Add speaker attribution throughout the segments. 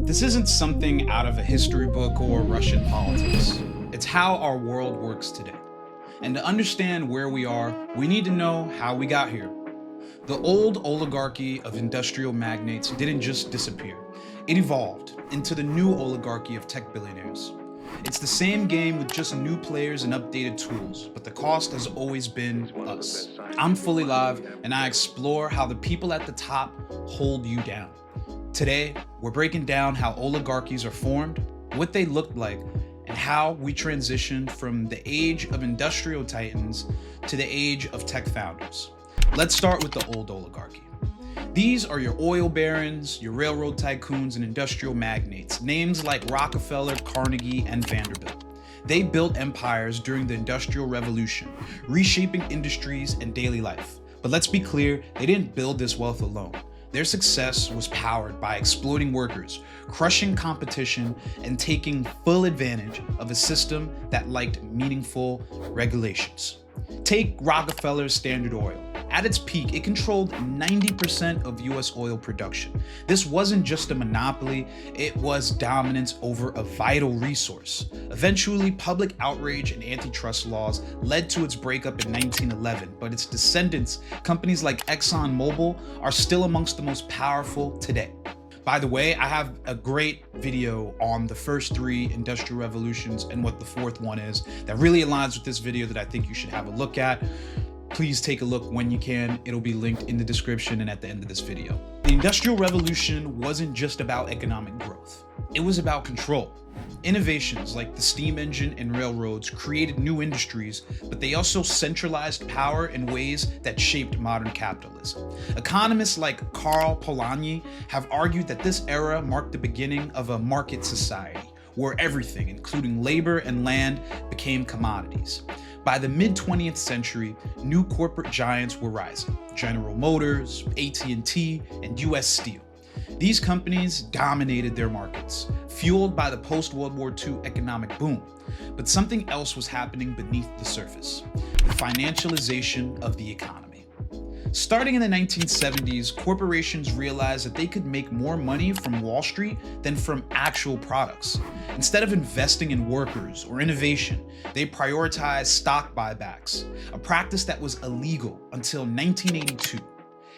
Speaker 1: This isn't something out of a history book or Russian politics. It's how our world works today. And to understand where we are, we need to know how we got here. The old oligarchy of industrial magnates didn't just disappear. It evolved into the new oligarchy of tech billionaires. It's the same game with just new players and updated tools, but the cost has always been us. I'm Fully Live, and I explore how the people at the top hold you down. Today, we're breaking down how oligarchies are formed, what they look like, and how we transitioned from the age of industrial titans to the age of tech founders. Let's start with the old oligarchy. These are your oil barons, your railroad tycoons, and industrial magnates, names like Rockefeller, Carnegie, and Vanderbilt. They built empires during the Industrial Revolution, reshaping industries and daily life. But let's be clear, they didn't build this wealth alone. Their success was powered by exploiting workers, crushing competition, and taking full advantage of a system that liked meaningful regulations. Take Rockefeller's Standard Oil. At its peak, it controlled 90% of US oil production. This wasn't just a monopoly, it was dominance over a vital resource. Eventually, public outrage and antitrust laws led to its breakup in 1911, but its descendants, companies like ExxonMobil, are still amongst the most powerful today. By the way, I have a great video on the first three industrial revolutions and what the fourth one is that really aligns with this video that I think you should have a look at. Please take a look when you can. It'll be linked in the description and at the end of this video. The Industrial Revolution wasn't just about economic growth. It was about control. Innovations like the steam engine and railroads created new industries, but they also centralized power in ways that shaped modern capitalism. Economists like Karl Polanyi have argued that this era marked the beginning of a market society, where everything, including labor and land, became commodities. By the mid-20th century, new corporate giants were rising: General Motors, AT&T, and US Steel. These companies dominated their markets, fueled by the post-World War II economic boom. But something else was happening beneath the surface: the financialization of the economy. Starting in the 1970s, corporations realized that they could make more money from Wall Street than from actual products. Instead of investing in workers or innovation, they prioritized stock buybacks, a practice that was illegal until 1982.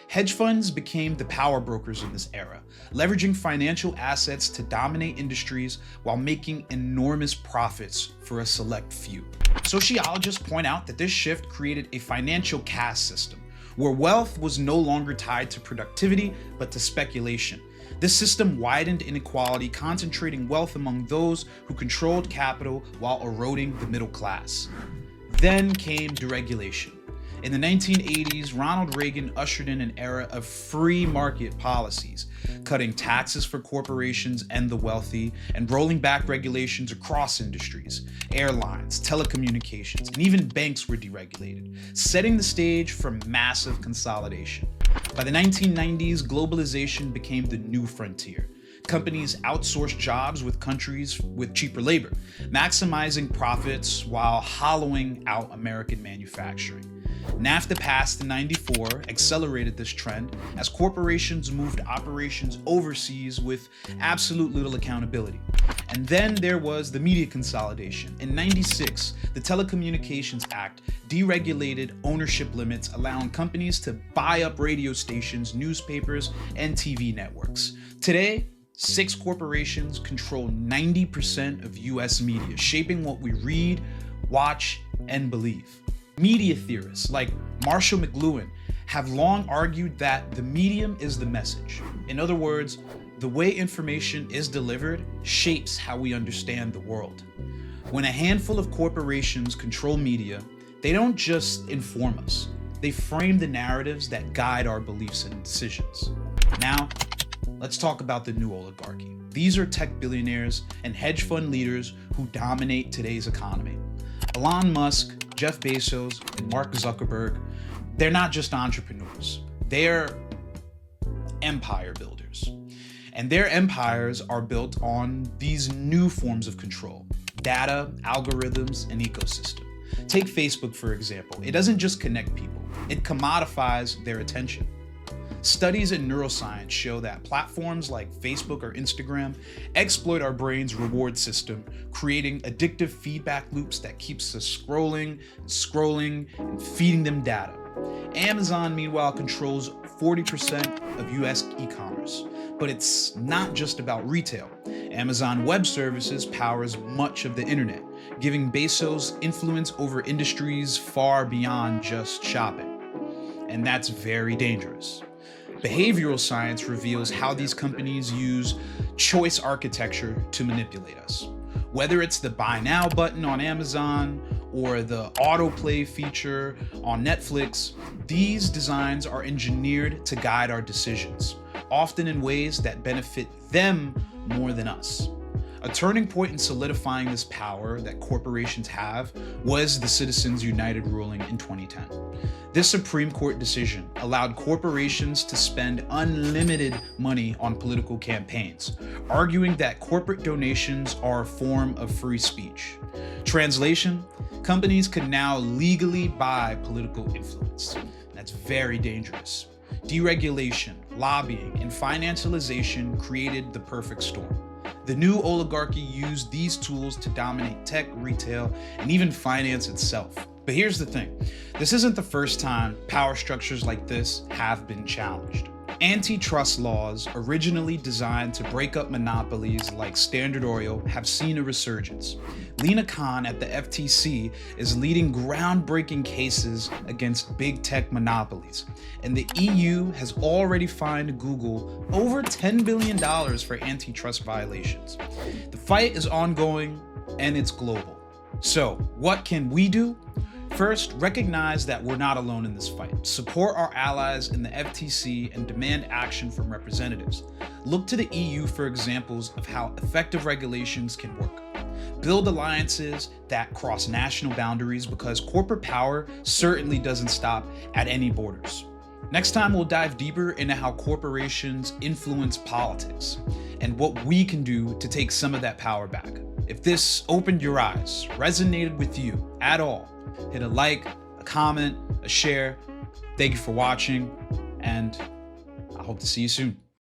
Speaker 1: Hedge funds became the power brokers in this era, leveraging financial assets to dominate industries while making enormous profits for a select few. Sociologists point out that this shift created a financial caste system, where wealth was no longer tied to productivity, but to speculation. This system widened inequality, concentrating wealth among those who controlled capital while eroding the middle class. Then came deregulation. In the 1980s, Ronald Reagan ushered in an era of free market policies, cutting taxes for corporations and the wealthy, and rolling back regulations across industries. Airlines, telecommunications, and even banks were deregulated, setting the stage for massive consolidation. By the 1990s, globalization became the new frontier. Companies outsourced jobs with countries with cheaper labor, maximizing profits while hollowing out American manufacturing. NAFTA passed in '94 accelerated this trend as corporations moved operations overseas with absolute little accountability. And then there was the media consolidation. In '96, the Telecommunications Act deregulated ownership limits, allowing companies to buy up radio stations, newspapers, and TV networks. Today, 6 corporations control 90% of US media, shaping what we read, watch, and believe. Media theorists like Marshall McLuhan have long argued that the medium is the message. In other words, the way information is delivered shapes how we understand the world. When a handful of corporations control media, they don't just inform us, they frame the narratives that guide our beliefs and decisions. Now, let's talk about the new oligarchy. These are tech billionaires and hedge fund leaders who dominate today's economy. Elon Musk, Jeff Bezos, and Mark Zuckerberg, they're not just entrepreneurs, they're empire builders. And their empires are built on these new forms of control: data, algorithms, and ecosystem. Take Facebook, for example. It doesn't just connect people, it commodifies their attention. Studies in neuroscience show that platforms like Facebook or Instagram exploit our brain's reward system, creating addictive feedback loops that keeps us scrolling, and feeding them data. Amazon, meanwhile, controls 40% of US e-commerce. But it's not just about retail. Amazon Web Services powers much of the internet, giving Bezos influence over industries far beyond just shopping. And that's very dangerous. Behavioral science reveals how these companies use choice architecture to manipulate us. Whether it's the buy now button on Amazon or the autoplay feature on Netflix, these designs are engineered to guide our decisions, often in ways that benefit them more than us. A turning point in solidifying this power that corporations have was the Citizens United ruling in 2010. This Supreme Court decision allowed corporations to spend unlimited money on political campaigns, arguing that corporate donations are a form of free speech. Translation: companies could now legally buy political influence. That's very dangerous. Deregulation, lobbying, and financialization created the perfect storm. The new oligarchy used these tools to dominate tech, retail, and even finance itself. But here's the thing, this isn't the first time power structures like this have been challenged. Antitrust laws, originally designed to break up monopolies like Standard Oil, have seen a resurgence. Lina Khan at the FTC is leading groundbreaking cases against big tech monopolies, and the EU has already fined Google over $10 billion for antitrust violations. The fight is ongoing and it's global. So, what can we do? First, recognize that we're not alone in this fight. Support our allies in the FTC and demand action from representatives. Look to the EU for examples of how effective regulations can work. Build alliances that cross national boundaries, because corporate power certainly doesn't stop at any borders. Next time, we'll dive deeper into how corporations influence politics and what we can do to take some of that power back. If this opened your eyes, resonated with you at all, hit a like, a comment, a share. Thank you for watching, and I hope to see you soon.